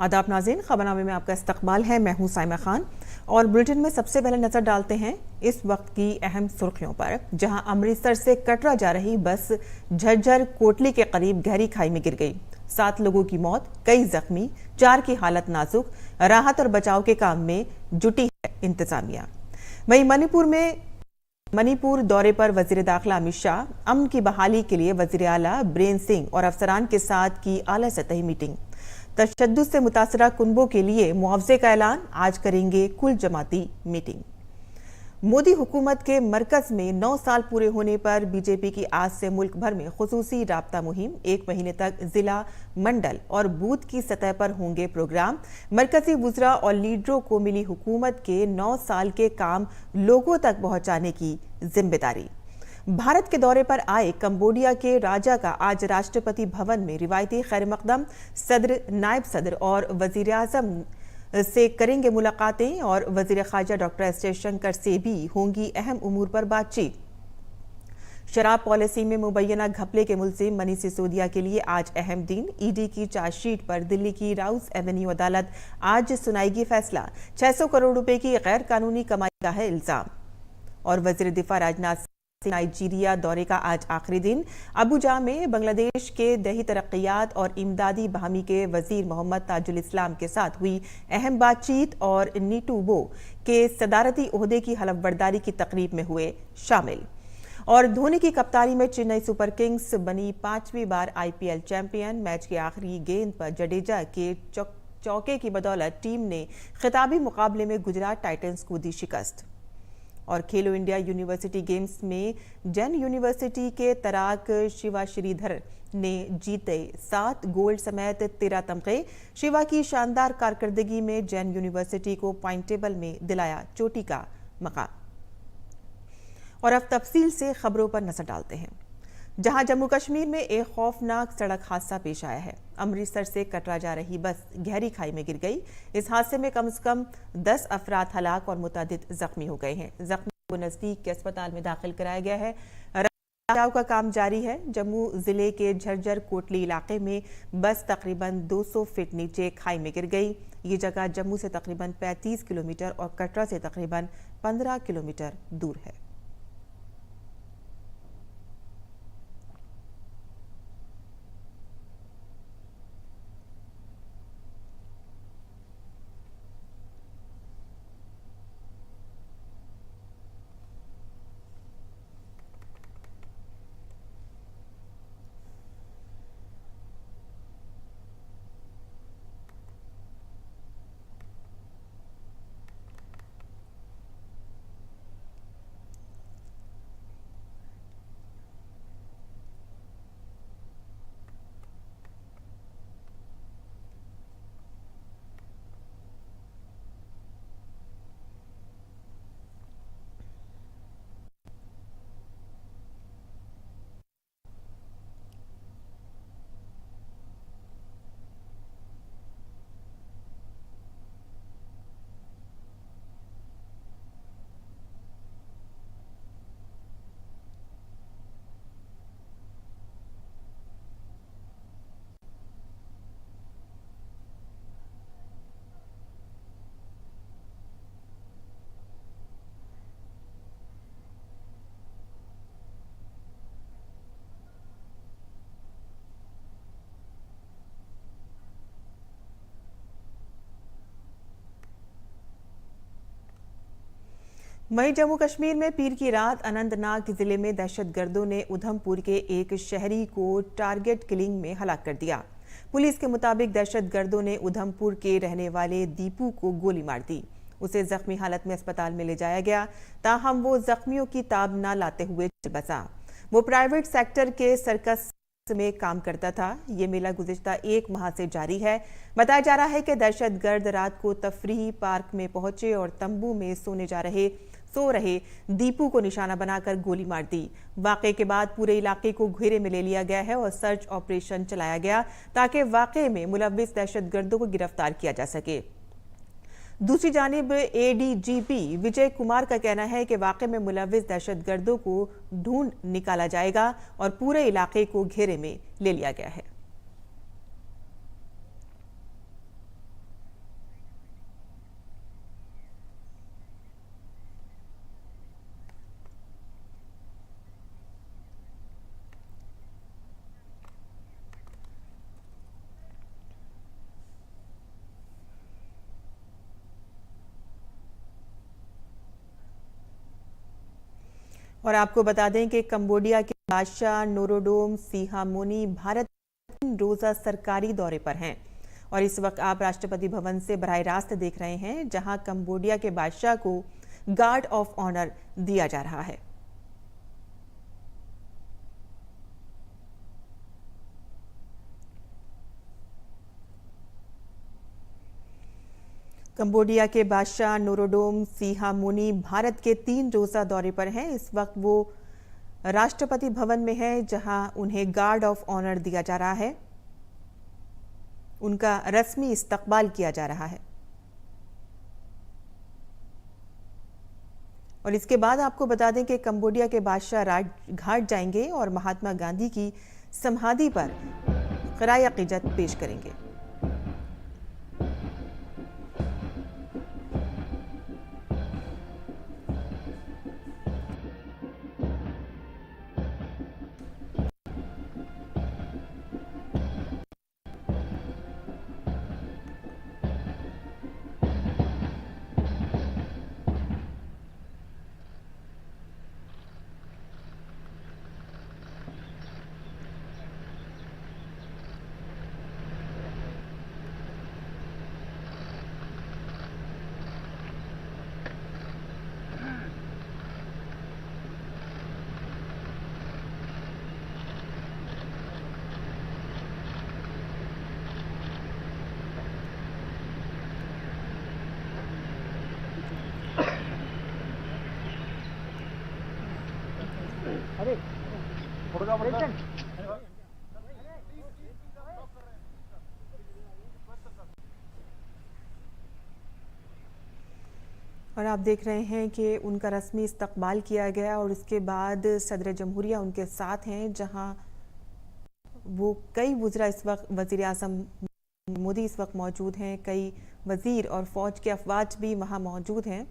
आदाब नाज़रीन, खबरनामे में आपका इस्तकबाल है। मैं हूं साइमा खान और बुलेटिन में सबसे पहले नजर डालते हैं इस वक्त की अहम सुर्खियों पर। जहां अमृतसर से कटरा जा रही बस झज्जर कोटली के करीब गहरी खाई में गिर गई। 7 लोगों की मौत, कई जख्मी, 4 की हालत नाजुक। राहत और बचाव के काम में जुटी है इंतजामिया। वहीं मणिपुर दौरे पर वजीर दाखिला अमित शाह, अमन की बहाली के लिए वजीर आला बीरेन सिंह और अफसरान के साथ की आला सतही मीटिंग। तशद्दुद से मुतासरा कुनबों के लिए मुआवजे का ऐलान, आज करेंगे कुल जमाती मीटिंग। मोदी हुकूमत के मरकज में 9 साल पूरे होने पर बीजेपी की आज से मुल्क भर में खुसूसी राब्ता मुहिम। 1 महीने तक जिला, मंडल और बूथ की सतह पर होंगे प्रोग्राम। मरकजी वुज़रा और लीडरों को मिली हुकूमत के 9 साल के काम लोगों तक पहुंचाने की जिम्मेदारी। भारत के दौरे पर आए कंबोडिया के राजा का आज राष्ट्रपति भवन में रिवायती खैर मकदम। सदर, नायब सदर और वजीर आजम से करेंगे मुलाकातें और वजीर खारजा डॉक्टर एस जयशंकर से भी होंगी अहम उमूर पर बातचीत। शराब पॉलिसी में मुबैना घपले के मुलजिम मनीष सिसोदिया के लिए आज अहम दिन। ईडी की चार्जशीट पर दिल्ली की राउस एवेन्यू अदालत आज सुनाएगी फैसला। 600 करोड़ रुपए की गैर कानूनी कमाई का है इल्जाम। और वजीर दिफा राजनाथ नाइजीरिया दौरे का आज आखिरी दिन। अबुजा में बांग्लादेश के दही तरक्कियात और इमदादी बहामी के वजीर मोहम्मद ताजुल इस्लाम के साथ हुई अहम बातचीत और नीटूबो के सदारती ओहदे की हलफबरदारी की तकरीब में हुए शामिल। और धोनी की कप्तानी में चेन्नई सुपर किंग्स बनी 5वीं बार आईपीएल चैंपियन। मैच के आखिरी गेंद पर जडेजा के चौके की बदौलत टीम ने खिताबी मुकाबले में गुजरात टाइटंस को दी शिकस्त। और खेलो इंडिया यूनिवर्सिटी गेम्स में जैन यूनिवर्सिटी के तराक शिवा श्रीधर ने जीते 7 गोल्ड समेत 13 तमगे। शिवा की शानदार कारकर्दगी में जैन यूनिवर्सिटी को पॉइंट टेबल में दिलाया चोटी का मकाम। और अब तफसील से खबरों पर नजर डालते हैं। जहां जम्मू कश्मीर में एक खौफनाक सड़क हादसा पेश आया है। अमृतसर से कटरा जा रही बस गहरी खाई में गिर गई। इस हादसे में कम से कम 10 अफराद हलाक और मुतादिद जख्मी हो गए हैं। जख्मी को नजदीक के अस्पताल में दाखिल कराया गया है। बचाव का काम जारी है। जम्मू जिले के झज्जर कोटली इलाके में बस तकरीबन 200 फीट नीचे खाई में गिर गई। ये जगह जम्मू से तकरीबन 35 किलोमीटर और कटरा से तकरीबन 15 किलोमीटर दूर है। वहीं जम्मू कश्मीर में पीर की रात अनंतनाग जिले में दहशतगर्दों ने उधमपुर के एक शहरी को टारगेट किलिंग में हलाक कर दिया। पुलिस के मुताबिक दहशतगर्दों ने उधमपुर के रहने वाले दीपू को गोली मार दी। उसे जख्मी हालत में अस्पताल में ले जाया गया, ताहम वो जख्मियों की ताब न लाते हुए बचा। वो प्राइवेट सेक्टर के सर्कस में काम करता था। ये मेला गुज़िश्ता 1 माह से जारी है। बताया जा रहा है कि दहशतगर्द रात को तफरीही पार्क में पहुंचे और तंबू में सो रहे दीपू को निशाना बनाकर गोली मार दी। वाक़े के बाद पूरे इलाके को घेरे में ले लिया गया है और सर्च ऑपरेशन चलाया गया ताकि वाक़े में मुलव्विस दहशतगर्दों को गिरफ्तार किया जा सके। दूसरी जानिब एडीजीपी विजय कुमार का कहना है कि वाक़े में मुलव्विस दहशतगर्दों को ढूंढ निकाला जाएगा और पूरे इलाके को घेरे में ले लिया गया है। और आपको बता दें कि कंबोडिया के बादशाह नोरोडोम सिहामोनी भारत रोजा सरकारी दौरे पर हैं और इस वक्त आप राष्ट्रपति भवन से बराह रास्त देख रहे हैं, जहां कंबोडिया के बादशाह को गार्ड ऑफ ऑनर दिया जा रहा है। कंबोडिया के बादशाह नोरोडोम सिहामोनी भारत के 3 रोजा दौरे पर हैं। इस वक्त वो राष्ट्रपति भवन में है, जहां उन्हें गार्ड ऑफ ऑनर दिया जा रहा है। उनका रस्मी इस्तकबाल किया जा रहा है और इसके बाद आपको बता दें कि कंबोडिया के बादशाह राजघाट जाएंगे और महात्मा गांधी की समाधि पर क़राए अक़ीदत पेश करेंगे। अरे और आप देख रहे हैं कि उनका रस्मी इस्तकबाल किया गया और उसके बाद सदर जमहूरिया उनके साथ हैं, जहां वो कई वुज़रा इस वक्त वज़ीर आज़म मोदी इस वक्त मौजूद हैं, कई वज़ीर और फ़ौज के अफवाज भी वहां मौजूद हैं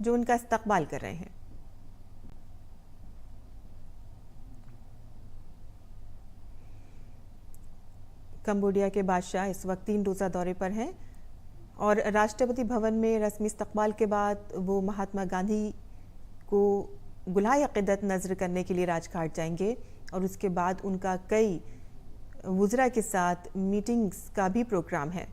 जो उनका इस्तकबाल कर रहे हैं। कंबोडिया के बादशाह इस वक्त 3 रोज़ा दौरे पर हैं और राष्ट्रपति भवन में रस्मी इस्तकबाल के बाद वो महात्मा गांधी को गुलाए अक़ीदत नज़र करने के लिए राजघाट जाएंगे और उसके बाद उनका कई वुज़रा के साथ मीटिंग्स का भी प्रोग्राम है।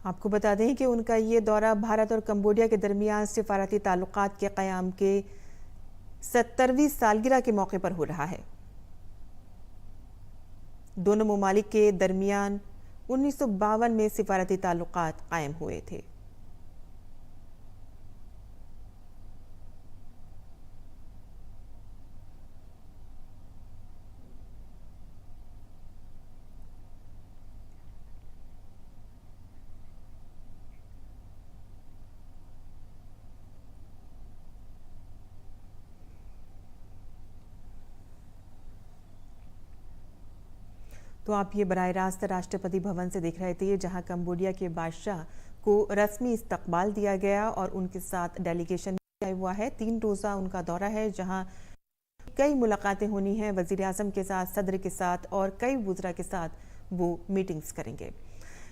आपको बता दें कि उनका ये दौरा भारत और कंबोडिया के दरमियान सिफारती ताल्लुकात के क़याम के 70वीं सालगिरह के मौके पर हो रहा है। दोनों ममालिक के दरमियान 1952 में सिफारती ताल्लुकात कायम हुए थे। तो आप ये बराह रास्त राष्ट्रपति भवन से देख रहे थे, जहां कंबोडिया के बादशाह को रस्मी इस्तकबाल दिया गया और उनके साथ डेलीगेशन भी आया हुआ है। 3 रोज़ा उनका दौरा है, जहां कई मुलाकातें होनी हैं वज़ीर आज़म के साथ, सदर के साथ और कई वुज़रा के साथ वो मीटिंग्स करेंगे।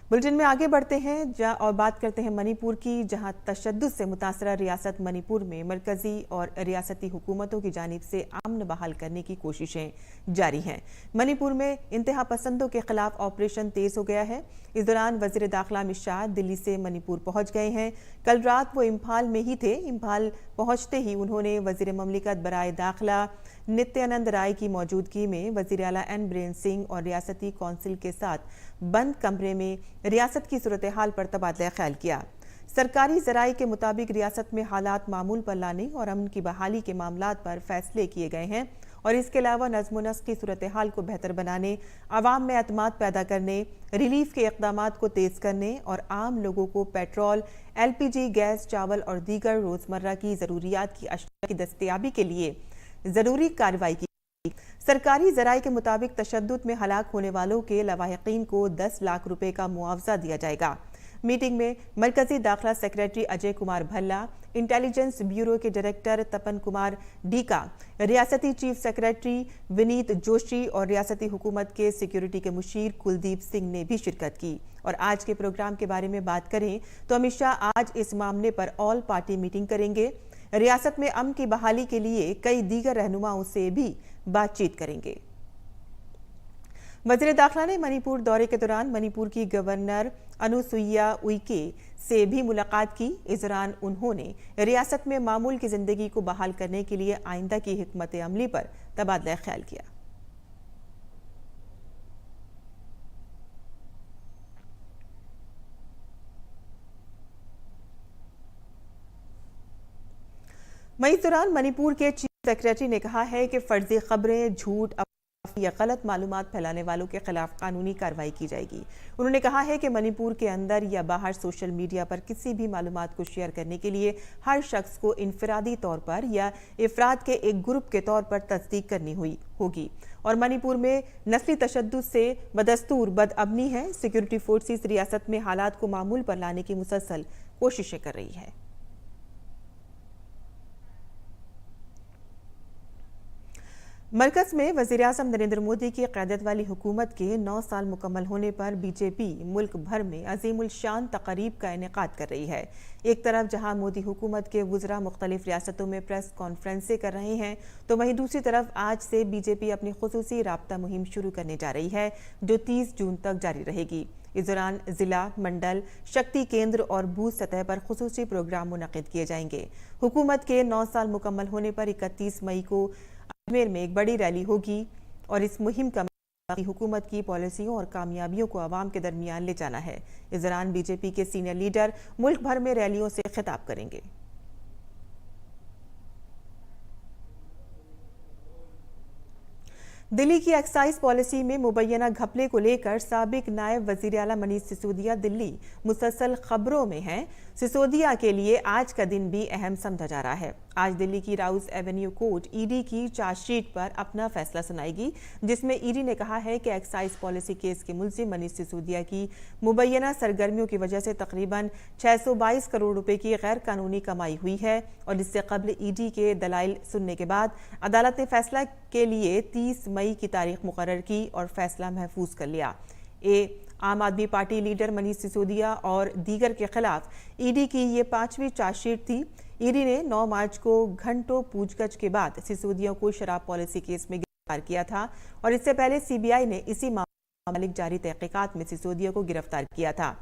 बुलेटिन में आगे बढ़ते हैं और बात करते हैं मणिपुर की, जहां तशद्दुद से मुतासरा रियासत मणिपुर में मरकजी और रियासती हुकूमतों की जानिब से अमन बहाल करने की कोशिशें जारी हैं। मणिपुर में इंतहा पसंदों के खिलाफ ऑपरेशन तेज हो गया है। इस दौरान वज़ीर दाखिला अमित शाह दिल्ली से मणिपुर पहुंच गए हैं। कल रात वो इम्फाल में ही थे। इम्फाल पहुंचते ही उन्होंने वज़ीर ममलिकत बराए दाखिला नित्यानंद राय की मौजूदगी में वज़ीर आला एन बीरेन सिंह और रियासती कौंसिल के साथ बंद कमरे में रियासत की सूरत हाल पर तबादला ख्याल किया। सरकारी ज़राए के मुताबिक रियासत में हालात मामूल पर लाने और अमन की बहाली के मामलात पर फैसले किए गए हैं और इसके अलावा नज़्म नस्क की सूरत हाल को बेहतर बनाने, आवाम में अतमाद पैदा करने, रिलीफ के इक़दामात को तेज़ करने और आम लोगों को पेट्रोल, LPG, गैस, चावल और दीगर रोज़मर्रा की ज़रूरियात की अशिया की दस्तयाबी के लिए ज़रूरी कार्रवाई की। सरकारी ज़राए के मुताबिक तशद्दुद में हलाक होने वालों के लवाहिकीन को 10 लाख रुपए का मुआवजा दिया जाएगा। मीटिंग में मरकजी दाखिला secretary Ajay Kumar Bhalla, intelligence bureau के डायरेक्टर तपन कुमार डीका, रियासती चीफ सेक्रेटरी विनीत जोशी और रियासती हुकूमत के सिक्योरिटी के मुशीर कुलदीप सिंह ने भी शिरकत की। और आज के प्रोग्राम के बारे में बात करें तो अमित शाह आज इस मामले पर ऑल पार्टी मीटिंग करेंगे। रियासत में अमन की बहाली के लिए कई दीगर रहनुमाओं से भी बातचीत करेंगे। वज़ीर दाखिला ने मणिपुर दौरे के दौरान मणिपुर की गवर्नर अनुसुईया उइके से भी मुलाकात की। इस दौरान उन्होंने रियासत में मामूल की जिंदगी को बहाल करने के लिए आइंदा की हिकमत अमली पर तबादला ख्याल किया। वहीं इस दौरान मणिपुर के चीफ सेक्रेटरी ने कहा है कि फर्जी खबरें, झूठ या गलत मालूमात फैलाने वालों के खिलाफ कानूनी कार्रवाई की जाएगी। उन्होंने कहा है कि मणिपुर के अंदर या बाहर सोशल मीडिया पर किसी भी मालूमात को शेयर करने के लिए हर शख्स को इनफरादी तौर पर या इफराद के एक ग्रुप के तौर पर तस्दीक करनी होगी। और मणिपुर में नस्ली तशद्दुद से बदस्तूर बदअमनी है। सिक्योरिटी फोर्सेस रियासत में हालात को मामूल पर लाने की मुसलसल कोशिशें कर रही है। मरकज में वज़ीर-ए-आज़म नरेंद्र मोदी की क़यादत वाली हुकूमत के 9 साल मुकम्मल होने पर बीजेपी मुल्क भर में अज़ीमुल शान तक़रीब का इनेकाद कर रही है। एक तरफ जहां मोदी हुकूमत के वुज़रा मुख्तलिफ रियासतों में प्रेस कॉन्फ्रेंसें कर रहे हैं, तो वहीं दूसरी तरफ आज से बीजेपी अपनी खुसूसी राब्ता मुहिम शुरू करने जा रही है, जो 30 जून तक जारी रहेगी। इस दौरान जिला, मंडल, शक्ति केंद्र और बूथ सतह पर खुसूसी प्रोग्राम मुनक़िद किए जाएंगे। हुकूमत के 9 साल मुकम्मल होने पर 31 मई को अजमेर में एक बड़ी रैली होगी और इस मुहिम का हुकूमत की पॉलिसियों और कामयाबियों को आवाम के दरमियान ले जाना है। इस दौरान बीजेपी के सीनियर लीडर मुल्क भर में रैलियों से खिताब करेंगे। दिल्ली की एक्साइज पॉलिसी में मुबैना घपले को लेकर साबिक नायब वजीर आला मनीष सिसोदिया दिल्ली मुसलसल खबरों में हैं। सिसोदिया के लिए आज का दिन भी अहम समझा जा रहा है। आज दिल्ली की राउस एवेन्यू कोर्ट ईडी की चार्जशीट पर अपना फैसला सुनाएगी, जिसमें ईडी ने कहा है कि एक्साइज पॉलिसी केस के मुल्जिम मनीष सिसोदिया की मुबैना सरगर्मियों की वजह से तकरीबन 622 करोड़ रुपए की गैर कानूनी कमाई हुई है। और इससे कबल ईडी के दलाइल सुनने के बाद अदालत ने फैसला के लिए 30 मई की तारीख मुकर्रर की और फैसला महफूज कर लिया। आम आदमी पार्टी लीडर मनीष सिसोदिया और दीगर के खिलाफ ईडी की ये 5वीं चार्जशीट थी। ईडी ने 9 मार्च को घंटों पूछगछ के बाद सिसोदिया को शराब पॉलिसी केस में गिरफ्तार किया था और इससे पहले सीबीआई ने इसी मामले जारी तहकीकात में सिसोदिया को गिरफ्तार किया था।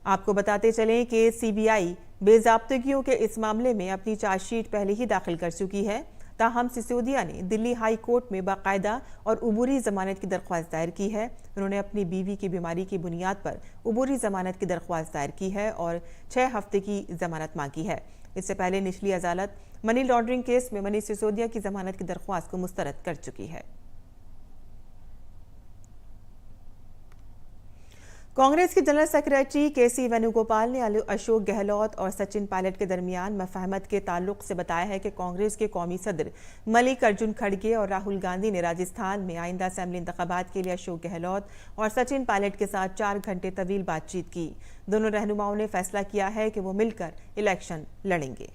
आपको बताते चलें कि सीबीआई बेज़ाब्तगियों के इस मामले में अपनी चार्जशीट पहले ही दाखिल कर चुकी है। ताहम सिसोदिया ने दिल्ली हाई कोर्ट में बाकायदा और उबूरी जमानत की दरख्वास्त दायर की है। उन्होंने अपनी बीवी की बीमारी की बुनियाद पर उबूरी जमानत की दरख्वास्त दायर की है और 6 हफ्ते की जमानत मांगी है। इससे पहले निचली अदालत मनी लॉन्ड्रिंग केस में मनीष सिसोदिया की जमानत की दरख्वास्त को मुस्तरद कर चुकी है। कांग्रेस के जनरल सेक्रेटरी केसी वेणुगोपाल ने अशोक गहलोत और सचिन पायलट के दरमियान मफाहमत के ताल्लुक से बताया है कि कांग्रेस के कौमी सदर मल्लिकार्जुन खड़गे और राहुल गांधी ने राजस्थान में आइंदा असेंबली इंतखाबात के लिए अशोक गहलोत और सचिन पायलट के साथ 4 घंटे तवील बातचीत की। दोनों रहनुमाओं ने फैसला किया है कि वो मिलकर इलेक्शन लड़ेंगे।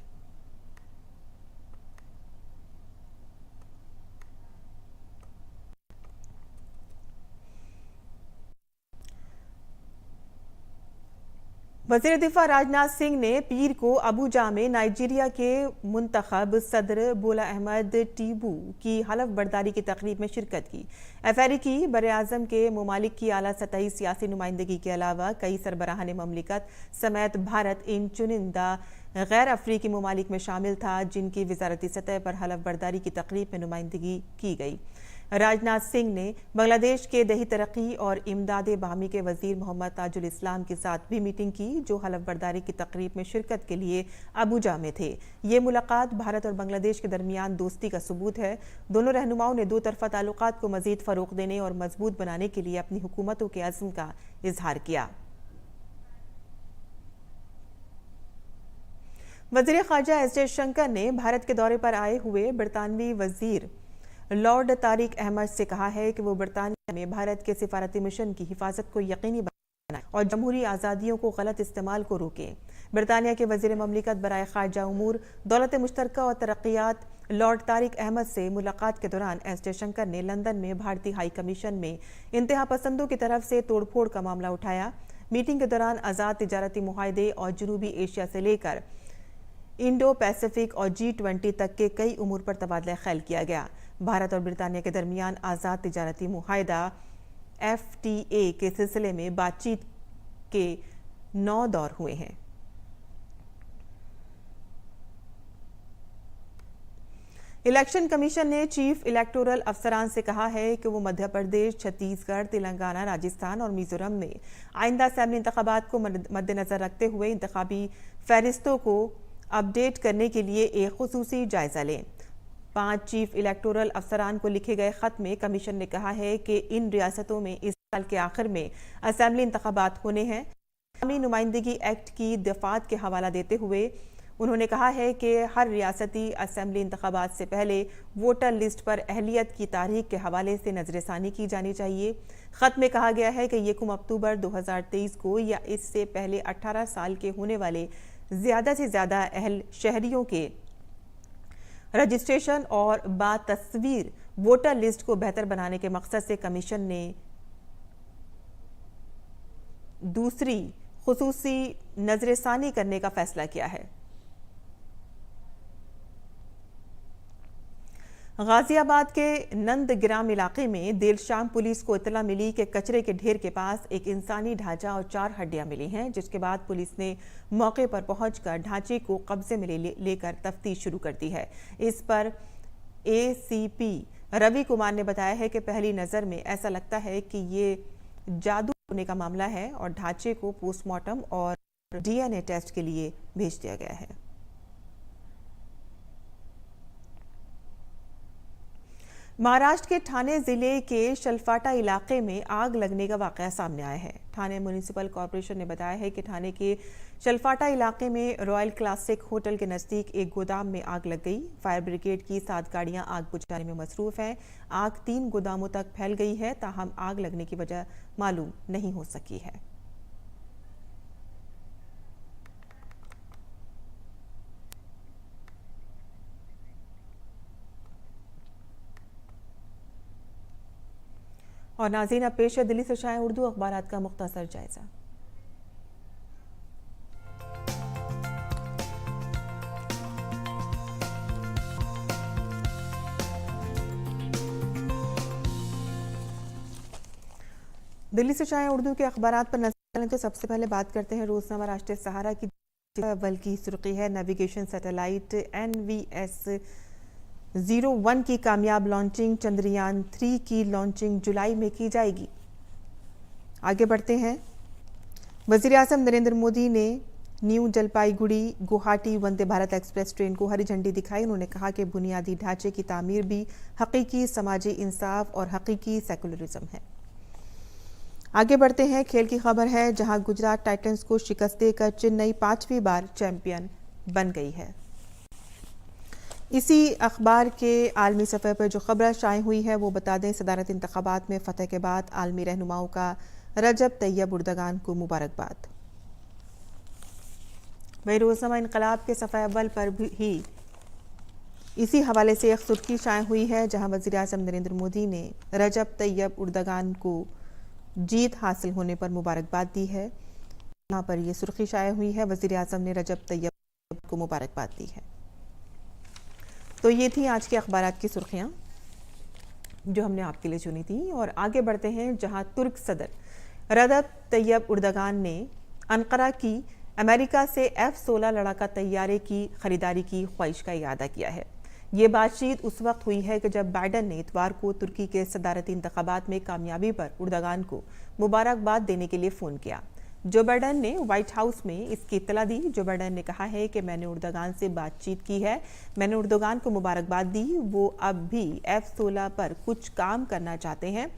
वज़ीर दिफा राजनाथ सिंह ने पीर को अबूजा में नाइजीरिया के मुंतखब सदर बोला अहमद टीबू की हलफ बर्दारी की तकरीब में शिरकत की। अफ्रीकी बरे-आज़म के मुमालिक की आला सतही सियासी नुमाइंदगी के अलावा कई सरबराहान ममलिकत समेत भारत इन चुनिंदा गैर अफ्रीकी मुमालिक में शामिल था, जिनकी वजारती सतह पर हलफ बर्दारी की तकरीब में नुमाइंदगी की गई। राजनाथ सिंह ने बांग्लादेश के दही तरक्की और इमदाद बाहमी के वजीर मोहम्मद ताजुल इस्लाम के साथ भी मीटिंग की, जो हलफ बर्दारी की तकरीब में शिरकत के लिए अबूजा में थे। ये मुलाकात भारत और बांग्लादेश के दरमियान दोस्ती का सबूत है। दोनों रहनुमाओं ने दो तरफा ताल्लुकात को मजीद फरोग देने और मजबूत बनाने के लिए अपनी हुकूमतों के अज़्म का इजहार किया। वज़ीर ख़ारजा एस जयशंकर ने भारत के दौरे पर आए हुए बरतानवी वजीर लॉर्ड तारिक अहमद से कहा है कि वो बरतानिया में भारत के सिफारती मिशन की हिफाजत को यकीनी बनाए और जमहूरी आज़ादियों को गलत इस्तेमाल को रोकें। बरतानिया के वज़ीर ममलिकत बराए ख़ारजा उमूर, दौलत मुश्तरका और तरक्यात लॉर्ड तारिक अहमद से मुलाकात के दौरान एस जयशंकर ने लंदन में भारतीय हाई कमीशन में इंतहा पसंदों की तरफ से तोड़फोड़ का मामला उठाया। मीटिंग के दौरान आज़ाद तिजारती मुआहदे और जनूबी एशिया से लेकर इंडो पैसिफिक और G20 तक के कई उमूर पर तबादला ख्याल किया गया। भारत और ब्रितानिया के दरमियान आज़ाद तिजारती मुआहदा FTA के सिलसिले में बातचीत के 9 दौर हुए हैं। इलेक्शन कमीशन ने चीफ इलेक्टोरल अफसरान से कहा है कि वो मध्य प्रदेश, छत्तीसगढ़, तेलंगाना, राजस्थान और मिजोरम में आइंदा असेंबली इंतखाबात को मद्देनजर रखते हुए इंतखाबी फहरिस्तों को अपडेट करने के लिए एक खुसूसी जायजा लें। 5 चीफ इलेक्टोरल अफसरान को लिखे गए खत में कमीशन ने कहा है कि इन रियासतों में इस साल के आखिर में असेंबली इंतखाबात होने हैं। कौमी नुमाइंदगी एक्ट की दफात के हवाला देते हुए उन्होंने कहा है कि हर रियासती असेंबली इंतखाबात से पहले वोटर लिस्ट पर अहलियत की तारीख के हवाले से नजरसानी की जानी चाहिए। खत में कहा गया है कि 1 अक्टूबर 2023 को या इससे पहले 18 साल के होने वाले ज्यादा से ज्यादा अहल शहरियों के रजिस्ट्रेशन और बातस्वीर वोटर लिस्ट को बेहतर बनाने के मकसद से कमीशन ने दूसरी खुसूसी नजरसानी करने का फैसला किया है। गाजियाबाद के नंदग्राम इलाके में देर शाम पुलिस को इतला मिली कि कचरे के ढेर के पास एक इंसानी ढांचा और 4 हड्डियां मिली हैं, जिसके बाद पुलिस ने मौके पर पहुंचकर ढांचे को कब्जे में लेकर तफ्तीश शुरू कर दी है। इस पर ACP रवि कुमार ने बताया है कि पहली नज़र में ऐसा लगता है कि ये जादू होने का मामला है और ढांचे को पोस्टमार्टम और DNA टेस्ट के लिए भेज दिया गया है। महाराष्ट्र के ठाणे जिले के शलफाटा इलाके में आग लगने का वाकया सामने आया है। ठाणे म्युनिसिपल कॉरपोरेशन ने बताया है कि ठाणे के शलफाटा इलाके में रॉयल क्लासिक होटल के नजदीक एक गोदाम में आग लग गई। फायर ब्रिगेड की 7 गाड़ियां आग बुझाने में मसरूफ हैं। आग 3 गोदामों तक फैल गई है, ताहम आग लगने की वजह मालूम नहीं हो सकी है। और नाज़रीन, अब पेश है दिल्ली से शाया उर्दू अखबारात का मुख्तसर जायजा। दिल्ली से शाया उर्दू के अखबारात पर नजर डालें तो सबसे पहले बात करते हैं रोजनामा राष्ट्रीय सहारा की। अव्वल की सुर्खी है नेविगेशन सैटेलाइट NVS-01 की कामयाब लॉन्चिंग। चंद्रयान 3 की लॉन्चिंग जुलाई में की जाएगी। आगे बढ़ते हैं। वज़ीर आज़म नरेंद्र मोदी ने new Jalpaiguri Guwahati Vande Bharat express train को हरी झंडी दिखाई। उन्होंने कहा कि बुनियादी ढांचे की तामीर भी हकीकी समाजी इंसाफ और हकीकी सेकुलरिज्म है। आगे बढ़ते हैं। खेल की खबर है, जहां गुजरात टाइटंस को शिकस्त देकर चेन्नई 5वीं बार चैंपियन बन गई है। इसी अखबार के आलमी सफ़े पर जो खबर शाये हुई है वो बता दें। सदारत इंतखाबात में फ़तह के बाद आलमी रहनुमाओं का रजब तैयब उर्दगान को मुबारकबाद। वही रोज़नामा इनकलाब के सफ़े अव्वल पर भी इसी हवाले से एक सुर्खी शाये हुई है, जहां वज़ीर आज़म नरेंद्र मोदी ने रजब तैयब उर्दगान को जीत हासिल होने पर मुबारकबाद दी है। यहाँ पर यह सुर्खी शाये हुई है, वज़ीर आज़म ने रजब तैयब को मुबारकबाद दी है। तो ये थी आज के अखबारात की सुर्खियाँ जो हमने आपके लिए चुनी थी। और आगे बढ़ते हैं, जहाँ तुर्क सदर रजब तैयब उर्दगान ने अनकरा की अमेरिका से F-16 लड़ाका तैयारे की खरीदारी की ख्वाहिश का इरादा किया है। ये बातचीत उस वक्त हुई है कि जब बाइडन ने इतवार को तुर्की के सदारती इंतखाबात में कामयाबी पर उर्दगान को मुबारकबाद देने के लिए फ़ोन किया। जो बाइडन ने व्हाइट हाउस में इसकी इत्तला दी। जो बाइडन ने कहा है कि मैंने उर्दगान से बातचीत की है, मैंने उर्दगान को मुबारकबाद दी, वो अब भी F-16 पर कुछ काम करना चाहते हैं।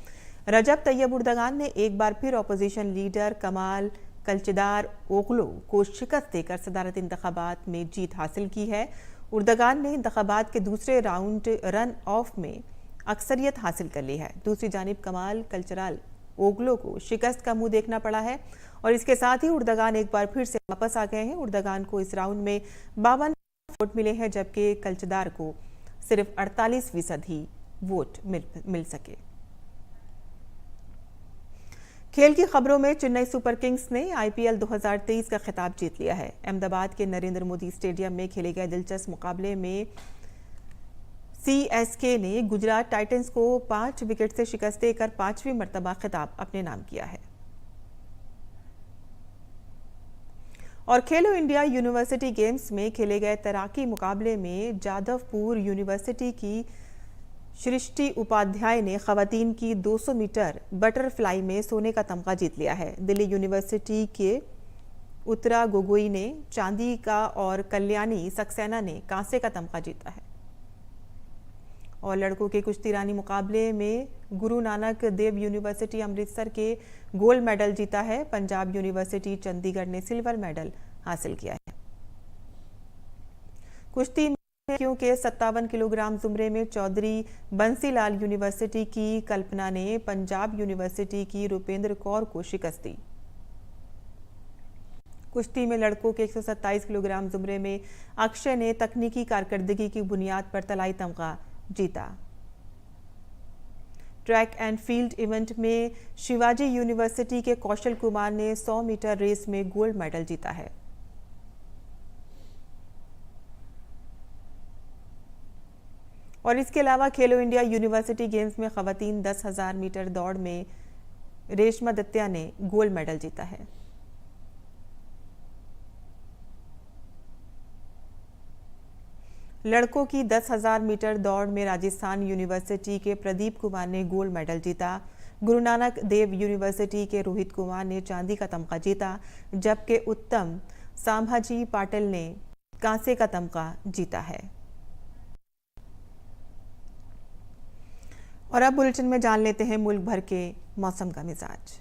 रजब तैयब उर्दगान ने एक बार फिर अपोजिशन लीडर कमाल कल्चदार ओगलो को शिकस्त देकर सदारती इंतखाबात में जीत हासिल की है। उर्दगान ने इंतखाबात के दूसरे राउंड रन ऑफ में अक्सरियत हासिल कर ली है। दूसरी जानिब कमाल कल्चराल ओगलो को शिकस्त का मुंह देखना पड़ा है और इसके साथ ही उर्दगान एक बार फिर से वापस आ गए हैं। उर्दगान को इस राउंड में 52 वोट मिले हैं, जबकि कल्चदार को सिर्फ 48% ही वोट मिल सके। खेल की खबरों में चेन्नई सुपर किंग्स ने IPL 2023 का खिताब जीत लिया है। अहमदाबाद के नरेंद्र मोदी स्टेडियम में खेले गए दिलचस्प मुकाबले में CSK ने गुजरात टाइटंस को 5 विकेट से शिकस्त देकर 5वीं मर्तबा खिताब अपने नाम किया है। और खेलो इंडिया यूनिवर्सिटी गेम्स में खेले गए तैराकी मुकाबले में जादवपुर यूनिवर्सिटी की सृष्टि उपाध्याय ने खवातीन की 200 मीटर बटरफ्लाई में सोने का तमगा जीत लिया है। दिल्ली यूनिवर्सिटी के उत्तरा गोगोई ने चांदी का और कल्याणी सक्सेना ने कांसे का तमगा जीता है। और लड़कों के कुश्ती रानी मुकाबले में गुरु नानक देव यूनिवर्सिटी अमृतसर के गोल्ड मेडल जीता है। पंजाब यूनिवर्सिटी चंडीगढ़ ने सिल्वर मेडल हासिल किया है। कुश्ती में लड़कियों के 57 किलोग्राम जुमरे में चौधरी बंसीलाल यूनिवर्सिटी की कल्पना ने पंजाब यूनिवर्सिटी की रुपेंद्र कौर को शिकस्त दी। कुश्ती में लड़कों के 127 किलोग्राम जुमरे में अक्षय ने तकनीकी कारकर्दगी की बुनियाद पर तलाई तमगा जीता। ट्रैक एंड फील्ड इवेंट में शिवाजी यूनिवर्सिटी के कौशल कुमार ने 100 मीटर रेस में गोल्ड मेडल जीता है। और इसके अलावा खेलो इंडिया यूनिवर्सिटी गेम्स में खवातीन 10,000 मीटर दौड़ में रेशमा दत्तिया ने गोल्ड मेडल जीता है। लड़कों की 10,000 मीटर दौड़ में राजस्थान यूनिवर्सिटी के प्रदीप कुमार ने गोल्ड मेडल जीता। गुरु नानक देव यूनिवर्सिटी के रोहित कुमार ने चांदी का तमगा जीता, जबकि उत्तम सांभाजी पाटिल ने कांसे का तमगा जीता है। और अब बुलेटिन में जान लेते हैं मुल्क भर के मौसम का मिजाज।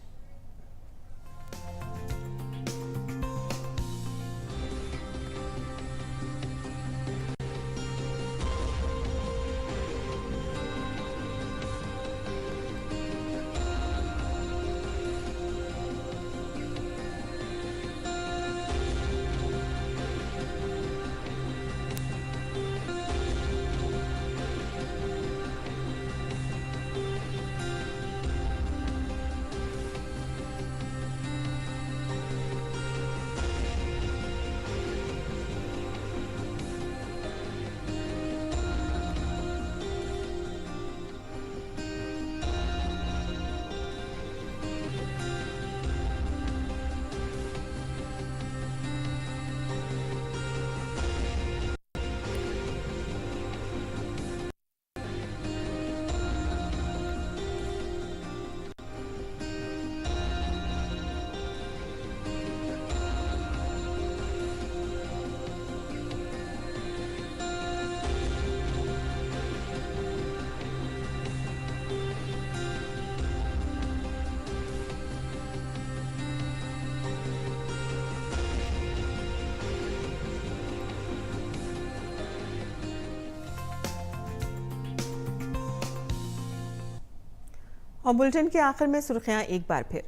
और बुलेटिन के आखिर में सुर्खियां एक बार फिर।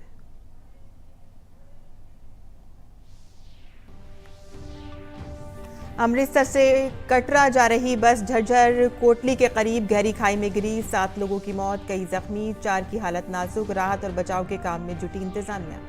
अमृतसर से कटरा जा रही बस झज्जर कोटली के करीब गहरी खाई में गिरी, 7 लोगों की मौत, कई जख्मी, 4 की हालत नाजुक। राहत और बचाव के काम में जुटी इंतजामिया।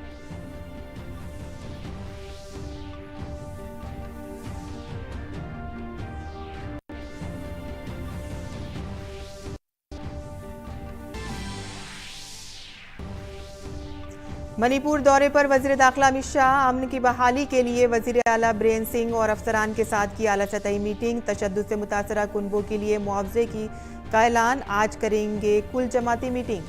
मणिपुर दौरे पर वजीर दाखिला अमित शाह। अमन की बहाली के लिए वजीर आला बीरेन सिंह और अफसरान के साथ की आला सतही मीटिंग। तशद्दुद से मुतासरा कुनबों के लिए मुआवजे का ऐलान। आज करेंगे कुल जमाती मीटिंग।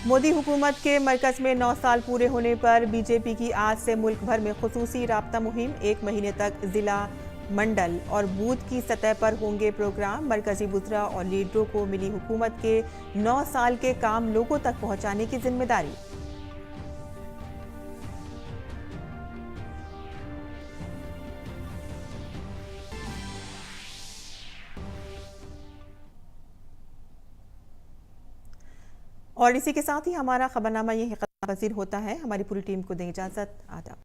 मोदी हुकूमत के मरकज में 9 साल पूरे होने पर बीजेपी की आज से मुल्क भर में खुसूसी राब्ता मुहिम। 1 महीने तक जिला, मंडल और बूथ की सतह पर होंगे प्रोग्राम। मरकजी बुजरा और लीडरों को मिली हुकूमत के 9 साल के काम लोगों तक पहुंचाने की जिम्मेदारी। और इसी के साथ ही हमारा खबरनामा यही खत्म होता है। हमारी पूरी टीम को दें इजाजत। आदाब।